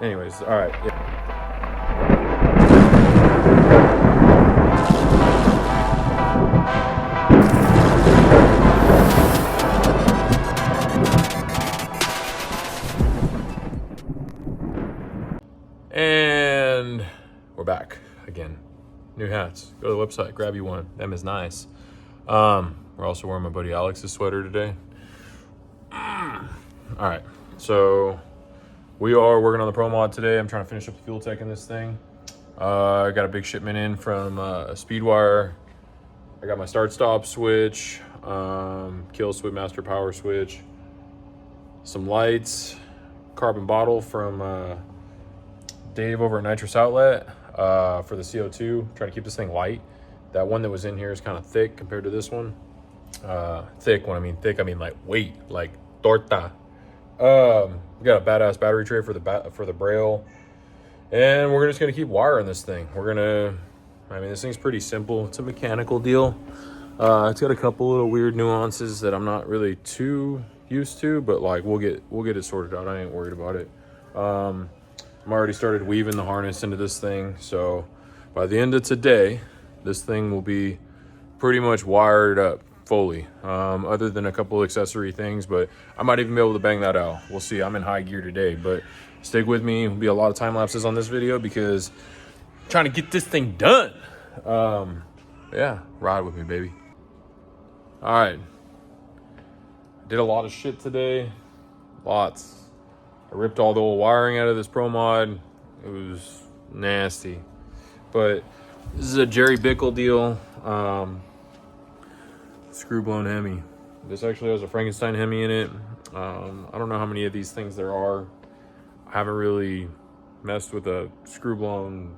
Anyways, all right. And we're back again. New hats. Go to the website, grab you one. Them is nice. We're also wearing my buddy Alex's sweater today. All right, so we are working on the Pro Mod today. I'm trying to finish up the Fueltech in this thing. I got a big shipment in from Speedwire. I got my start-stop switch, kill switch, master power switch, some lights, carbon bottle from Dave over at Nitrous Outlet for the CO2. Trying to keep this thing light. That one that was in here is kind of thick compared to this one. Thick, when I mean thick, I mean like weight, like torta. We got a badass battery tray for the Braille, and we're just gonna keep wiring this thing. This thing's pretty simple. It's a mechanical deal. It's got a couple little weird nuances that I'm not really too used to, but like we'll get it sorted out. I ain't worried about it. I'm already started weaving the harness into this thing, so by the end of today, this thing will be pretty much wired up fully, other than a couple accessory things, but I might even be able to bang that out. We'll see. I'm in high gear today, but stick with me. There'll be a lot of time lapses on this video because I'm trying to get this thing done. Yeah, ride with me, baby. All right, did a lot of shit today. Lots. I ripped all the old wiring out of this Pro Mod. It was nasty, but this is a Jerry Bickle deal. Screw blown Hemi. This actually has a Frankenstein Hemi in it. I don't know how many of these things there are. I haven't really messed with a screw blown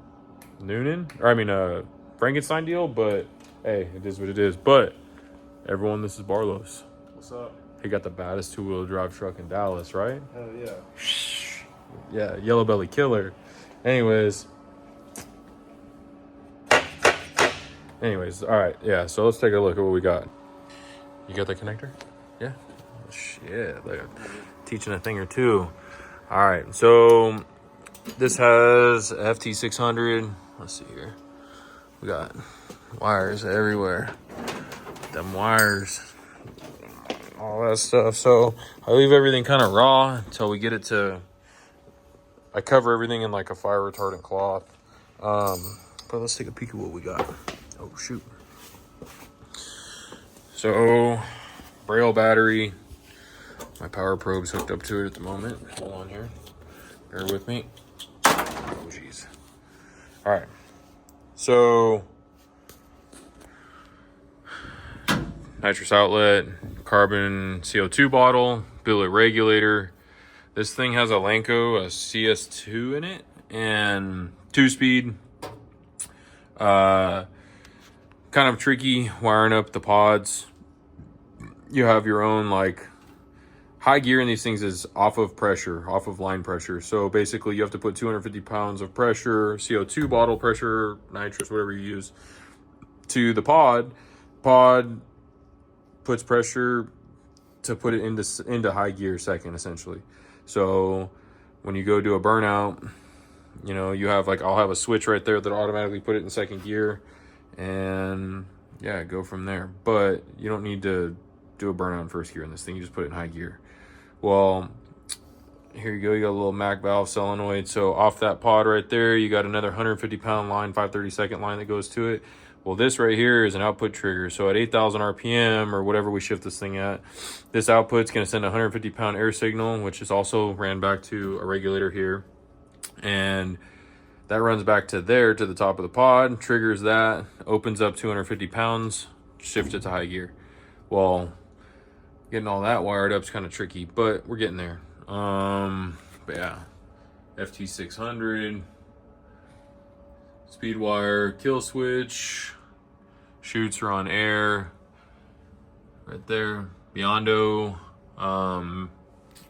Frankenstein deal, but hey, it is what it is. But everyone, this is Barlow's. What's up? He got the baddest two-wheel drive truck in Dallas, right? Hell yeah. Yeah, yellow belly killer. Anyways, all right, yeah, so let's take a look at what we got. You got the connector? Yeah? Oh, shit, look, teaching a thing or two. All right, so this has FT600. Let's see here. We got wires everywhere. Them wires, all that stuff. So I leave everything kind of raw until we get it to, I cover everything in like a fire retardant cloth. But let's take a peek at what we got. Oh, shoot. So, Braille battery. My power probe's hooked up to it at the moment. Hold on here. Bear with me. Oh, jeez. All right. So, nitrous outlet, carbon CO2 bottle, billet regulator. This thing has a Lanco, a CS2 in it, and 2-speed. Kind of tricky wiring up the pods. You have your own, like, high gear in these things is off of pressure, off of line pressure. So basically you have to put 250 pounds of pressure, CO2 bottle pressure, nitrous, whatever you use, to the pod. Pod puts pressure to put it into high gear second, essentially. So when you go do a burnout, you know, you have like, I'll have a switch right there that automatically put it in second gear, and yeah, go from there. But you don't need to do a burnout in first gear in this thing. You just put it in high gear. Well, here you go. You got a little Mac valve solenoid. So off that pod right there, you got another 150 pound line, 532nd line that goes to it. Well, this right here is an output trigger. So at 8,000 RPM or whatever we shift this thing at, this output's going to send a 150 pound air signal, which is also ran back to a regulator here. And that runs back to there, to the top of the pod, triggers that, opens up 250 pounds, shifts it to high gear. Well, getting all that wired up is kind of tricky, but we're getting there. But yeah, FT600, speed wire, kill switch, chutes are on air, right there. Biondo,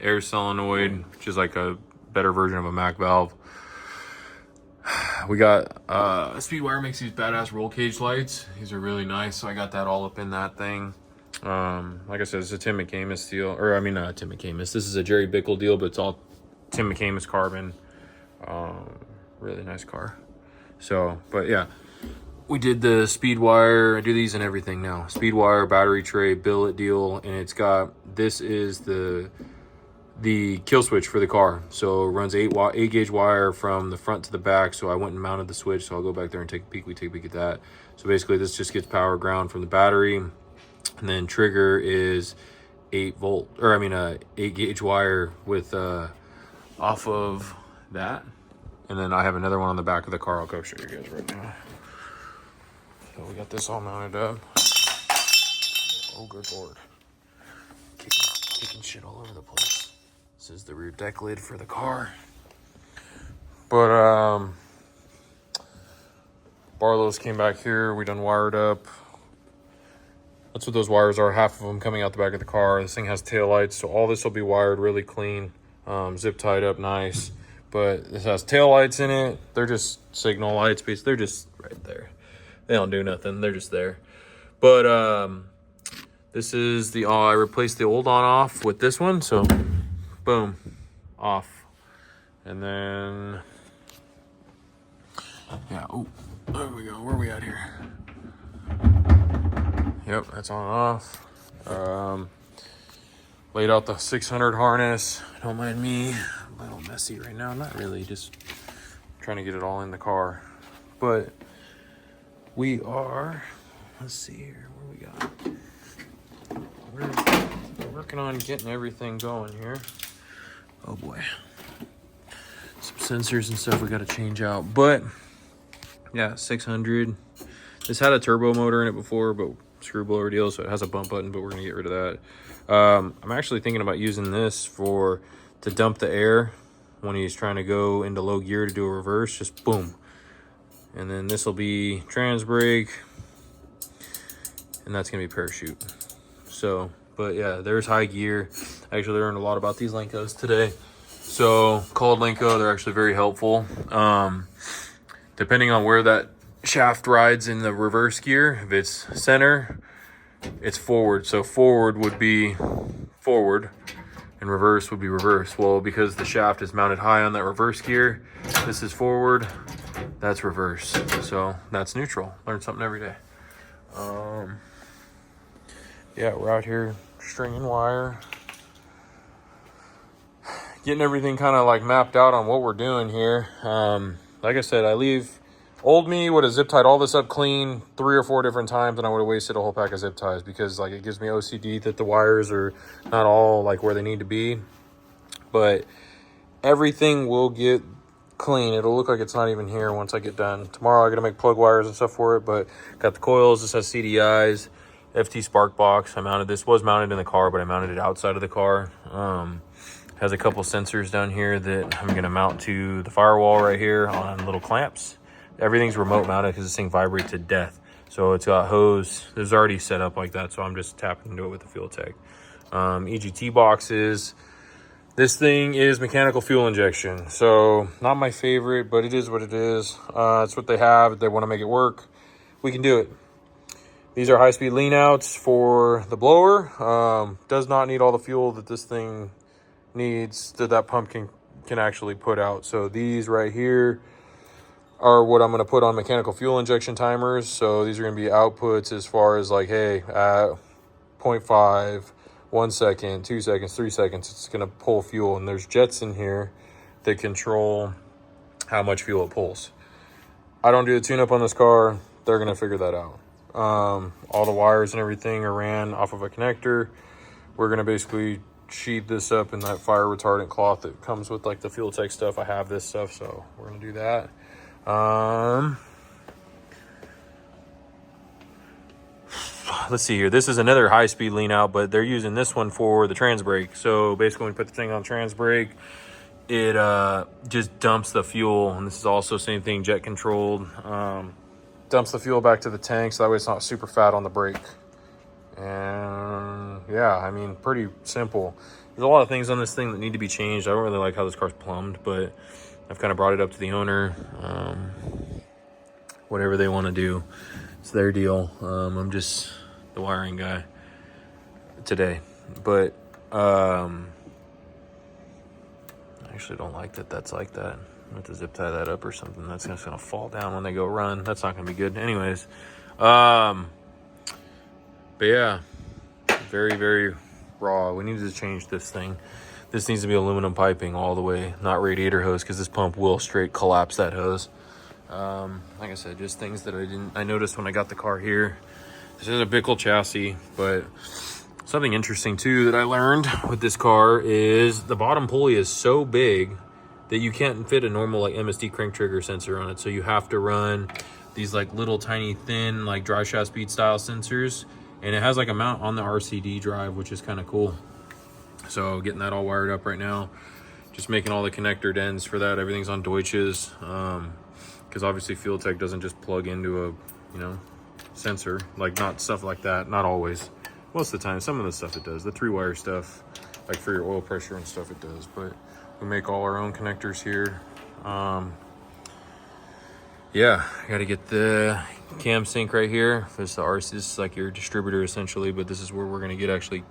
air solenoid, which is like a better version of a Mac valve. We got Speedwire makes these badass roll cage lights. These are really nice, so I got that all up in that thing. Like I said, it's a Tim McCamus deal, or I mean not Tim McCamus. This is a Jerry Bickle deal, but it's all Tim McCamus carbon. Really nice car. So, but yeah, we did the speed wire. I do these and everything now. Speed wire, battery tray, billet deal, and it's got, this is the kill switch for the car. So it runs 8 gauge wire from the front to the back. So I went and mounted the switch. So I'll go back there and take a peek. We take a peek at that. So basically this just gets power ground from the battery, and then trigger is 8 gauge wire with off of that. And then I have another one on the back of the car. I'll go show you guys right now. So we got this all mounted up. Oh, good Lord. Kicking shit all over the place. This is the rear deck lid for the car. But, Barlow's came back here. We done wired up. That's what those wires are. Half of them coming out the back of the car. This thing has tail lights, so all this will be wired really clean. Zip tied up nice. But this has tail lights in it. They're just signal lights. They're just right there. They don't do nothing. They're just there. But this is the, I replaced the old on-off with this one. So, boom, off. And then, yeah, oh, there we go. Where are we at here? Yep, that's on and off. Laid out the 600 harness. Don't mind me. A little messy right now. Not really, just trying to get it all in the car. But we are, let's see here, what we got? We're working on getting everything going here. Oh boy. Some sensors and stuff we got to change out. But yeah, 600. This had a turbo motor in it before, but screw blower deal, so it has a bump button, but we're going to get rid of that. I'm actually thinking about using this to dump the air when he's trying to go into low gear to do a reverse, just boom. And then this will be trans brake, and that's gonna be parachute. So, but yeah, there's high gear. Actually learned a lot about these Lenkos today. So called Lenko, they're actually very helpful. Depending on where that shaft rides in the reverse gear, if it's center, it's forward. So forward would be forward, and reverse would be reverse. Well, because the shaft is mounted high on that reverse gear, this is forward, that's reverse. So that's neutral. Learn something every day. Yeah, we're out here stringing wire, getting everything kind of like mapped out on what we're doing here. Like I said, old me would have zip tied all this up clean 3 or 4 different times, and I would have wasted a whole pack of zip ties, because like it gives me OCD that the wires are not all like where they need to be. But everything will get clean. It'll look like it's not even here once I get done. Tomorrow I gotta make plug wires and stuff for it, but got the coils. This has CDIs, FT spark box. I mounted this, was mounted in the car, but I mounted it outside of the car. Has a couple sensors down here that I'm gonna mount to the firewall right here on little clamps. Everything's remote mounted because this thing vibrates to death. So it's got hose. There's already set up like that, so I'm just tapping into it with the Fueltech. EGT boxes. This thing is mechanical fuel injection. So not my favorite, but it is what it is. It's what they have. If they want to make it work, we can do it. These are high-speed lean outs for the blower. Does not need all the fuel that this thing needs, that pump can actually put out. So these right here are what I'm going to put on mechanical fuel injection timers. So these are going to be outputs as far as like, hey, at 0.5, 1 second, 2 seconds, 3 seconds, it's going to pull fuel. And there's jets in here that control how much fuel it pulls. I don't do the tune-up on this car. They're going to figure that out. All the wires and everything are ran off of a connector. We're going to basically sheet this up in that fire retardant cloth that comes with like the Fueltech stuff. I have this stuff, so we're going to do that. Let's see here. This is another high-speed lean out, but they're using this one for the trans brake. So basically when you put the thing on trans brake, it just dumps the fuel. And this is also same thing, jet controlled. Dumps the fuel back to the tank, so that way it's not super fat on the brake. And yeah, I mean, pretty simple. There's a lot of things on this thing that need to be changed. I don't really like how this car's plumbed, but I've kind of brought it up to the owner. Whatever they want to do, it's their deal. I'm just the wiring guy today. But I actually don't like that that's like that. I have to zip tie that up or something. That's just gonna fall down when they go run. That's not gonna be good. Anyways, but yeah, very, very raw. We need to change this thing. This needs to be aluminum piping all the way, not radiator hose, because this pump will straight collapse that hose. Like I said, just things that I noticed when I got the car here. This is a bickle chassis, but something interesting too that I learned with this car is the bottom pulley is so big that you can't fit a normal like MSD crank trigger sensor on it. So you have to run these like little tiny thin like dry shaft speed style sensors, and it has like a mount on the RCD drive, which is kind of cool. So getting that all wired up right now, just making all the connector ends for that. Everything's on Deutsches, because obviously Fueltech doesn't just plug into a sensor, like not stuff like that, not always. Most of the time, some of the stuff it does, the 3-wire stuff, like for your oil pressure and stuff it does, but we make all our own connectors here. Yeah, I got to get the cam sync right here. This is like your distributor essentially, but this is where we're going to get actually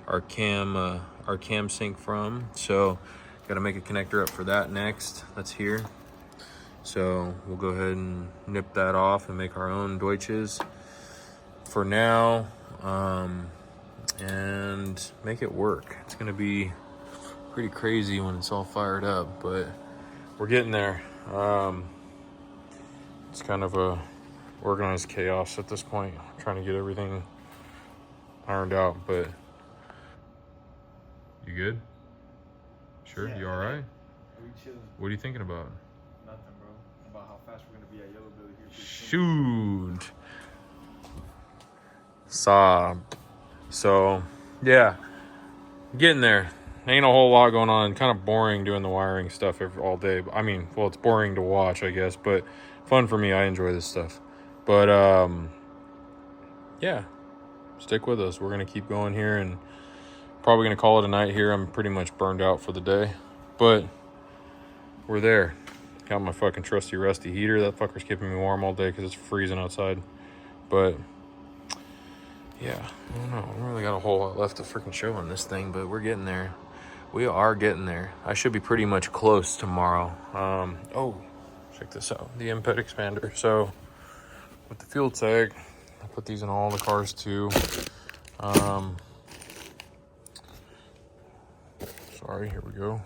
our cam sync from. So got to make a connector up for that next. That's here. So we'll go ahead and nip that off and make our own Deutsches for now, and make it work. It's going to be pretty crazy when it's all fired up, but we're getting there. It's kind of a organized chaos at this point, trying to get everything ironed out. But you good? Sure. Yeah, you all right? We chilling. What are you thinking about? Nothing, bro. About how fast we're gonna be at Yellow Belly here. Shoot. So yeah, getting there. Ain't a whole lot going on. Kind of boring doing the wiring stuff all day. I mean, well, it's boring to watch, I guess, but fun for me. I enjoy this stuff. But yeah, stick with us. We're gonna keep going here, and probably gonna call it a night here. I'm pretty much burned out for the day, but we're there. Got my fucking trusty rusty heater. That fucker's keeping me warm all day because it's freezing outside. But yeah, I don't know. I don't really got a whole lot left to freaking show on this thing, but we're getting there. We are getting there. I should be pretty much close tomorrow. Oh, check this out. The input expander. So with the Fueltech, I put these in all the cars too. Sorry, here we go.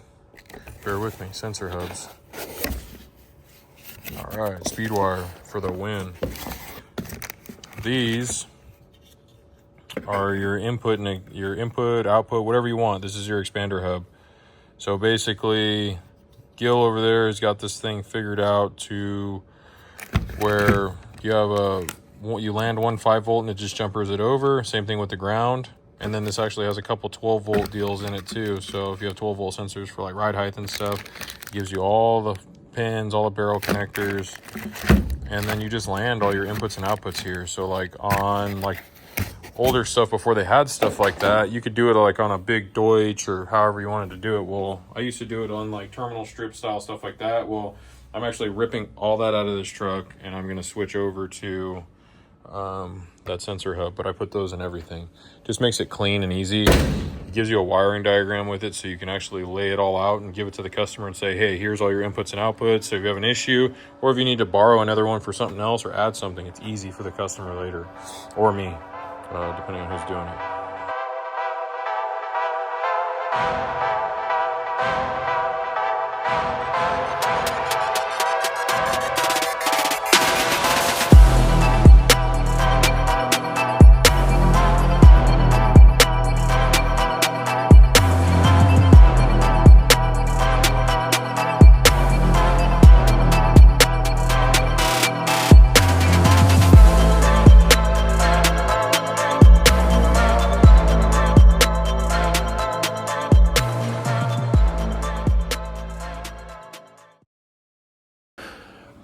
Bear with me. Sensor hubs. All right, speed wire for the win. These are your input and your input, output, whatever you want. This is your expander hub. So basically, Gil over there has got this thing figured out to where you have you land one 5-volt and it just jumpers it over. Same thing with the ground. And then this actually has a couple 12-volt deals in it too. So if you have 12-volt sensors for like ride height and stuff, it gives you all the pins, all the barrel connectors, and then you just land all your inputs and outputs here. So like on like older stuff before they had stuff like that, you could do it like on a big Deutsch or however you wanted to do it. Well, I used to do it on like terminal strip style stuff like that. Well, I'm actually ripping all that out of this truck, and I'm going to switch over to that sensor hub, but I put those in everything. Just makes it clean and easy. It gives you a wiring diagram with it, so you can actually lay it all out and give it to the customer and say, hey, here's all your inputs and outputs. So if you have an issue, or if you need to borrow another one for something else or add something, it's easy for the customer later, or me, depending on who's doing it.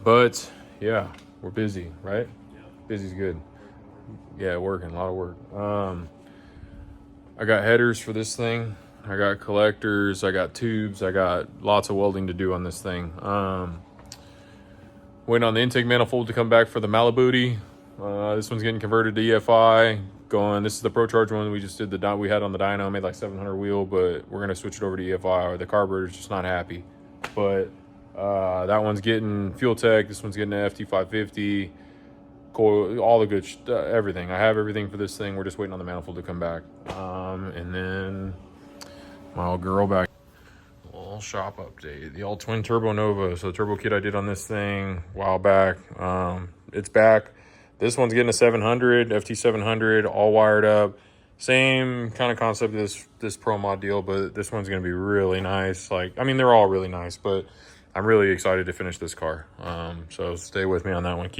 But yeah, we're busy, right? Yeah. Busy's good. Yeah, working, a lot of work. I got headers for this thing. I got collectors. I got tubes. I got lots of welding to do on this thing. Waiting on the intake manifold to come back for the Malibu. This one's getting converted to EFI. This is the ProCharge one we just did. We had on the dyno, made like 700 wheel, but we're gonna switch it over to EFI. Or the carburetor's just not happy. But That one's getting Fueltech. This one's getting an FT550. Coil, all the good everything. I have everything for this thing. We're just waiting on the manifold to come back. And then my old girl back. Little shop update. The all twin turbo Nova. So the turbo kit I did on this thing a while back. It's back. This one's getting a 700, FT700, all wired up. Same kind of concept as this Pro Mod deal, but this one's gonna be really nice. Like, I mean, they're all really nice, but I'm really excited to finish this car. So stay with me on that one.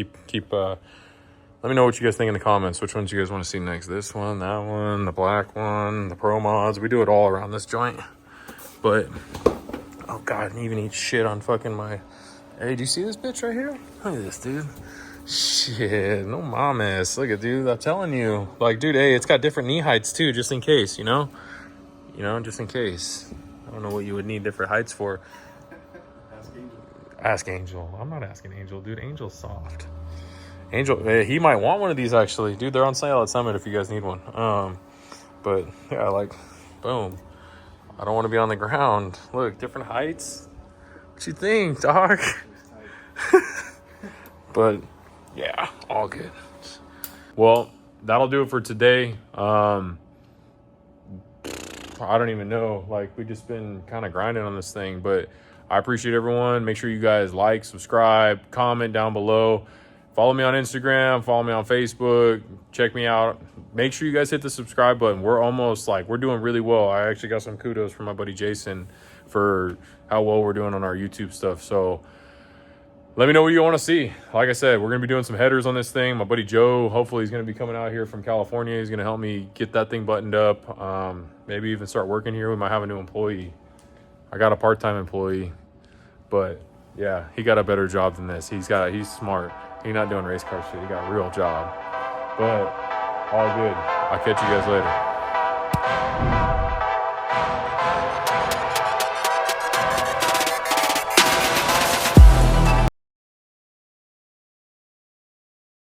Let me know what you guys think in the comments. Which ones you guys want to see next? This one, that one, the black one, the Pro Mods. We do it all around this joint. But, oh God, and even eat shit on fucking my... Hey, do you see this bitch right here? Look at this, dude. Shit, no mames. Look at, dude, I'm telling you. Like, dude, hey, it's got different knee heights too, just in case, you know? You know, just in case. I don't know what you would need different heights for. Ask Angel. I'm not asking Angel, dude. Angel's soft. Angel, he might want one of these actually, dude. They're on sale at Summit if you guys need one. But yeah, like, boom. I don't want to be on the ground. Look, different heights. What you think, dog? But yeah, all good. Well, that'll do it for today. I don't even know. Like, we just been kind of grinding on this thing, but I appreciate everyone. Make sure you guys like, subscribe, comment down below. Follow me on Instagram, follow me on Facebook, check me out. Make sure you guys hit the subscribe button. We're almost like, we're doing really well. I actually got some kudos from my buddy Jason for how well we're doing on our YouTube stuff. So let me know what you want to see. Like I said, we're going to be doing some headers on this thing. My buddy Joe, hopefully he's going to be coming out here from California. He's going to help me get that thing buttoned up. Maybe even start working here. We might have a new employee. I got a part-time employee, but yeah, he got a better job than this. He's smart. He's not doing race car shit. He got a real job. But all good. I'll catch you guys later.